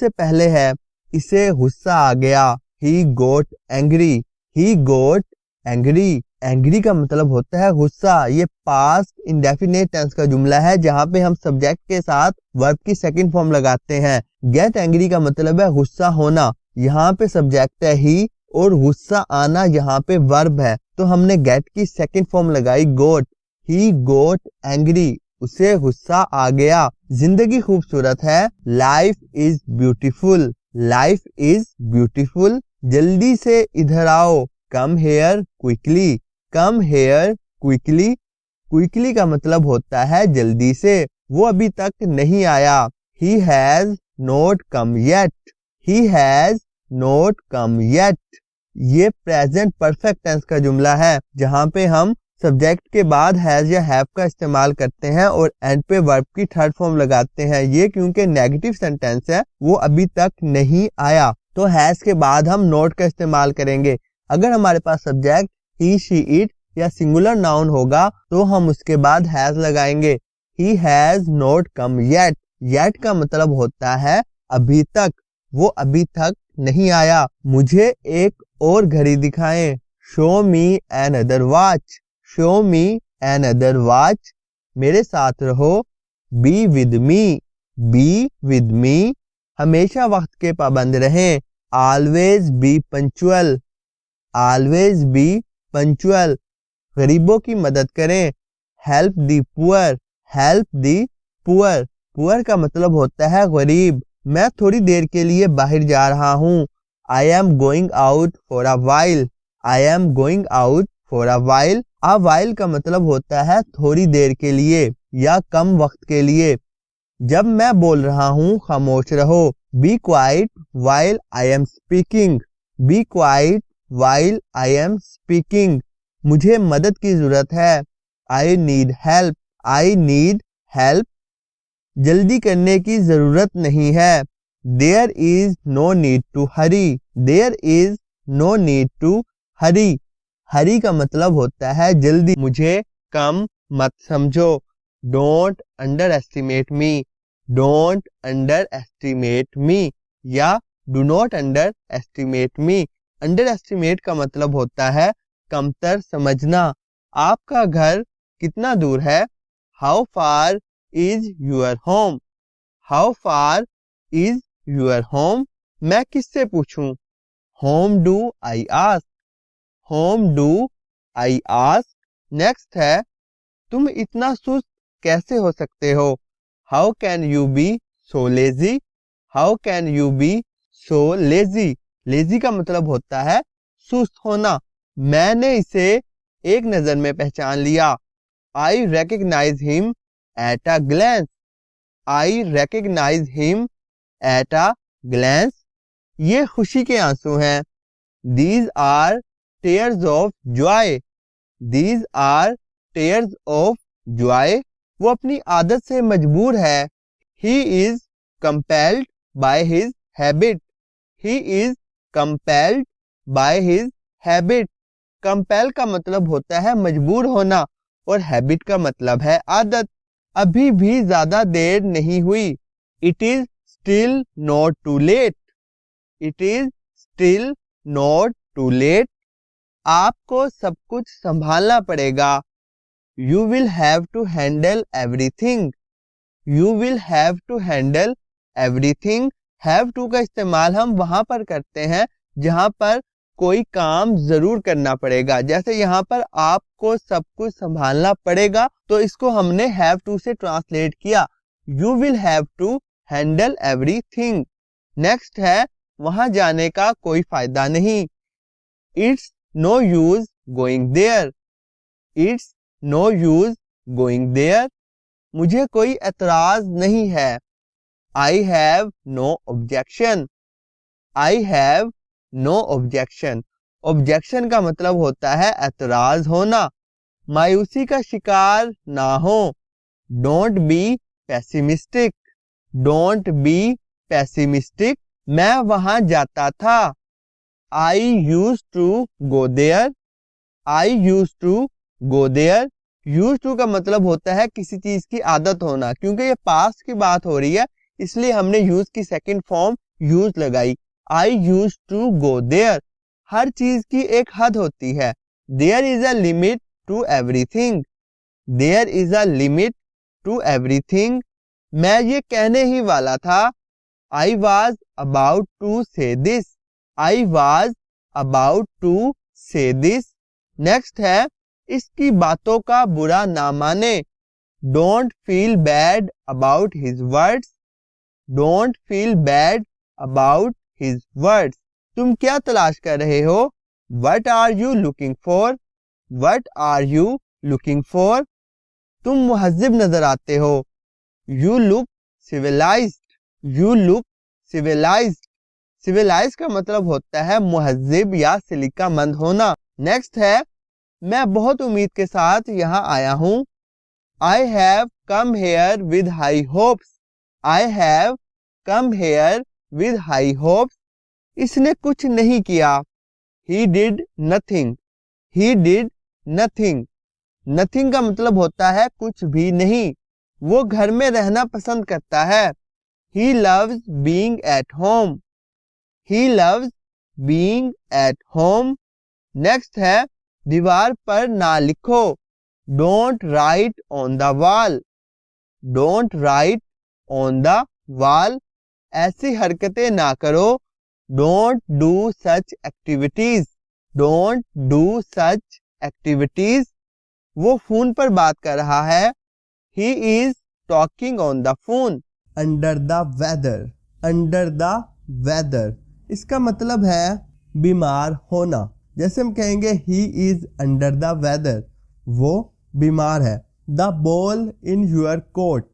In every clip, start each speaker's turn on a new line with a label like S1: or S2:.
S1: उससे पहले है इसे गुस्सा आ गया, ही गोट एंग्री, ही गोट एंग्री। एंग्री का मतलब होता है गुस्सा। ये पास्ट इंडेफिनेट टेंस का जुमला है जहाँ पे हम सब्जेक्ट के साथ वर्ब की सेकंड फॉर्म लगाते हैं। गेट एंग्री का मतलब है गुस्सा होना, यहाँ पे सब्जेक्ट है ही और गुस्सा आना यहाँ पे वर्ब है, तो हमने गेट की सेकंड फॉर्म लगाई गोट, ही गोट एंग्री, उसे गुस्सा आ गया। जिंदगी खूबसूरत है, life is beautiful, life is beautiful. जल्दी से इधर आओ, come here quickly, come here quickly. Quickly का मतलब होता है जल्दी से, वो अभी तक नहीं आया। He has not come yet, he has not come yet. ये प्रेजेंट परफेक्ट टेंस का जुमला है जहाँ पे हम सब्जेक्ट के बाद हैज या हैव का इस्तेमाल करते हैं और एंड पे वर्ब की थर्ड फॉर्म लगाते हैं। ये क्योंकि नेगेटिव सेंटेंस है, वो अभी तक नहीं आया, तो हैज के बाद हम नॉट का इस्तेमाल करेंगे। अगर हमारे पास सब्जेक्ट ही, शी, इट या सिंगुलर नाउन होगा तो हम उसके बाद हैज लगाएंगे। He has not come yet, yet का मतलब होता है अभी तक, वो अभी तक नहीं आया। मुझे एक और घड़ी दिखाएं, show me another watch, show me another watch. मेरे साथ रहो, be with me, be with me. हमेशा वक्त के पाबंद रहें, always be punctual, always be punctual. गरीबों की मदद करें, help the poor, help the poor. Poor का मतलब होता है गरीब। मैं थोड़ी देर के लिए बाहर जा रहा हूँ, I am going out for a while, I am going out for a while. A while का मतलब होता है थोड़ी देर के लिए या कम वक्त के लिए। जब मैं बोल रहा हूँ खामोश रहो, be quiet while I am speaking, be quiet while I am speaking. मुझे मदद की जरूरत है, I need help, I need help. जल्दी करने की जरूरत नहीं है, there is no need to hurry, there is no need to hurry. Hurry का मतलब होता है जल्दी। मुझे कम मत समझो, don't underestimate me, don't underestimate me या do not underestimate me. Under estimate का मतलब होता है कमतर समझना। आपका घर कितना दूर है, how far is your home, how far is your home. मैं किससे पूछूं, whom do I ask, whom do I ask. Next है, तुम इतना सुस्त कैसे हो सकते हो, how can you be so lazy, how can you be so lazy. Lazy का मतलब होता है सुस्त होना। मैंने इसे एक नजर में पहचान लिया, I recognise him at a glance, I recognise him at a glance. ये खुशी के आंसू हैं, these are tears of joy, these are tears of joy. वो अपनी आदत से मजबूर है, he is compelled by his habit, he is compelled by his habit. Compel का मतलब होता है मजबूर होना और हैबिट का मतलब है आदत। अभी भी ज्यादा देर नहीं हुई, it is still not too late, it is still not too late. आपको सब कुछ संभालना पड़ेगा, you will have to handle everything, you will have to handle everything. Have to का इस्तेमाल हम वहां पर करते हैं जहां पर कोई काम जरूर करना पड़ेगा। जैसे यहाँ पर आपको सब कुछ संभालना पड़ेगा, तो इसको हमने हैव टू से ट्रांसलेट किया, you will have to handle everything. Next है, वहां जाने का कोई फायदा नहीं, it's no use going there, it's no use going there. मुझे कोई एतराज नहीं है, I have no objection, I have no objection. Objection का मतलब होता है एतराज होना। मायूसी का शिकार ना हो, don't be pessimistic, don't be pessimistic. मैं वहां जाता था, I use to go there, I use to go there. Use to का मतलब होता है किसी चीज की आदत होना। क्योंकि ये पास्ट की बात हो रही है इसलिए हमने यूज की सेकंड फॉर्म यूज लगाई। I use to go there. हर चीज की एक हद होती है। There is a limit to everything. There is a limit to everything. मैं ये कहने ही वाला था। I was about to say this. I was about to say this. Next है, इसकी बातों का बुरा ना माने। Don't feel bad about his words. Don't feel bad about his words. तुम क्या तलाश कर रहे हो? What are you looking for? What are you looking for? तुम मुहज्जिब नजर आते हो। You look civilised. You look civilised. Civilise का मतलब होता है मुहज्जिब या सलीकामंद होना। नेक्स्ट है, मैं बहुत उम्मीद के साथ यहाँ आया हूँ। I have come here with high hopes. I have come here with high hopes. इसने कुछ नहीं किया। He did nothing. He did nothing. Nothing का मतलब होता है कुछ भी नहीं। वो घर में रहना पसंद करता है। He loves being at home. He loves being at home. Next है, दीवार पर ना लिखो। Don't write on the wall. Don't write on the wall. ऐसी हरकतें ना करो। Don't do such activities. Don't do such activities. वो फोन पर बात कर रहा है। He is talking on the phone. Under the weather. Under the weather इसका मतलब है बीमार होना। जैसे हम कहेंगे he is under the weather, वो बीमार है। The ball in your court.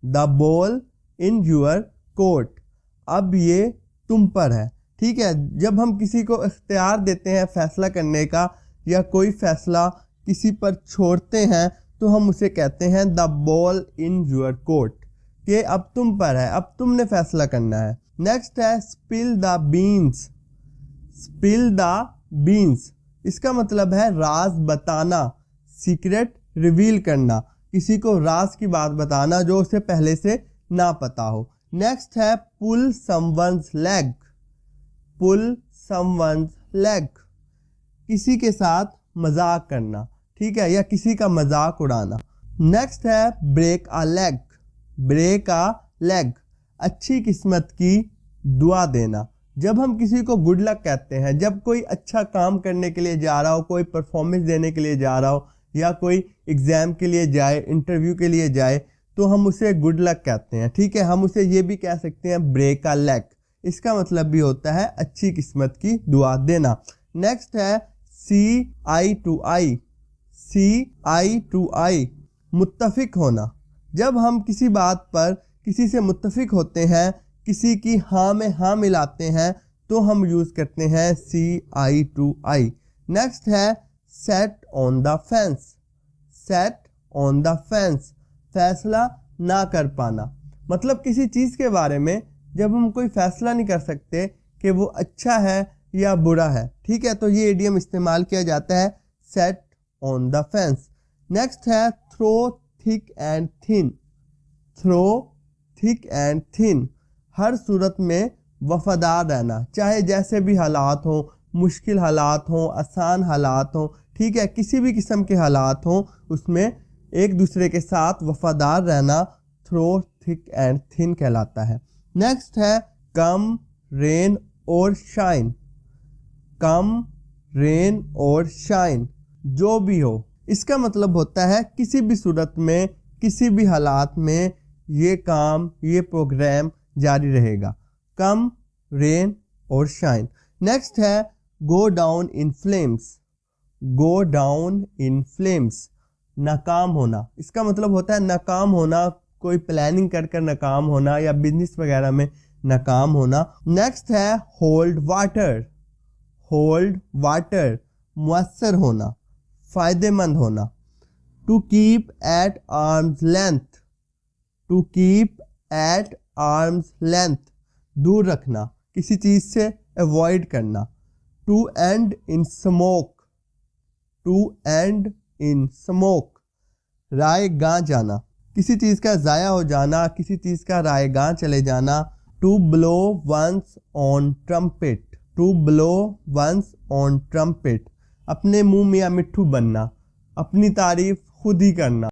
S1: The ball in your court. अब ये तुम पर है। ठीक है, जब हम किसी को इख्तियार देते हैं फैसला करने का या कोई फैसला किसी पर छोड़ते हैं तो हम उसे कहते हैं the ball in your court, कि अब तुम पर है, अब तुमने फैसला करना है। नेक्स्ट है spill the beans. Spill the beans इसका मतलब है राज बताना, सीक्रेट रिवील करना, किसी को राज की बात बताना जो उसे पहले से ना पता हो। नेक्स्ट है पुल समवन्स लेग। पुल समवन्स लेग किसी के साथ मजाक करना, ठीक है, या किसी का मजाक उड़ाना। नेक्स्ट है break a leg. Break a leg अच्छी किस्मत की दुआ देना। जब हम किसी को गुड लक कहते हैं, जब कोई अच्छा काम करने के लिए जा रहा हो, कोई परफॉर्मेंस देने के लिए जा रहा हो या कोई एग्ज़ाम के लिए जाए, इंटरव्यू के लिए जाए, तो हम उसे गुड लक कहते हैं। ठीक है, हम उसे ये भी कह सकते हैं ब्रेक अ लक। इसका मतलब भी होता है अच्छी किस्मत की दुआ देना। नेक्स्ट है सी आई to I. C I to आई मुत्तफिक होना। जब हम किसी बात पर किसी से मुत्तफिक होते हैं, किसी की हाँ में हाँ मिलाते हैं, तो हम यूज़ करते हैं सी आई टू आई। नेक्स्ट है set on the fence. Set on the fence फैसला ना कर पाना। मतलब किसी चीज़ के बारे में जब हम कोई फैसला नहीं कर सकते कि वो अच्छा है या बुरा है, ठीक है, तो ये इडियम इस्तेमाल किया जाता है set on the fence. Next है through thick and thin. Through thick and thin हर सूरत में वफादार रहना, चाहे जैसे भी हालात हों, मुश्किल हालात हों, आसान हालात हों, ठीक है, किसी भी किस्म के हालात हों, उसमें एक दूसरे के साथ वफादार रहना थ्रो थिक एंड थिन कहलाता है। नेक्स्ट है कम रेन और शाइन। कम रेन और शाइन जो भी हो, इसका मतलब होता है किसी भी सूरत में, किसी भी हालात में ये काम, ये प्रोग्राम जारी रहेगा। कम रेन और शाइन। नेक्स्ट है go down in flames. Go down in flames नाकाम होना। इसका मतलब होता है नाकाम होना, कोई प्लानिंग कर कर नाकाम होना या बिजनेस वगैरह में नाकाम होना। नेक्स्ट है होल्ड वाटर। होल्ड वाटर मुअस्सर होना, फ़ायदेमंद होना। To keep at arm's length. To keep at arm's length दूर रखना, किसी चीज़ से अवॉइड करना। To end in smoke. To end in smoke रायगां जाना, किसी चीज़ का ज़ाया हो जाना, किसी चीज़ का रायगां चले जाना, to blow one's on trumpet, to blow one's on trumpet, अपने मुंह में या मिट्ठू बनना, अपनी तारीफ खुद ही करना।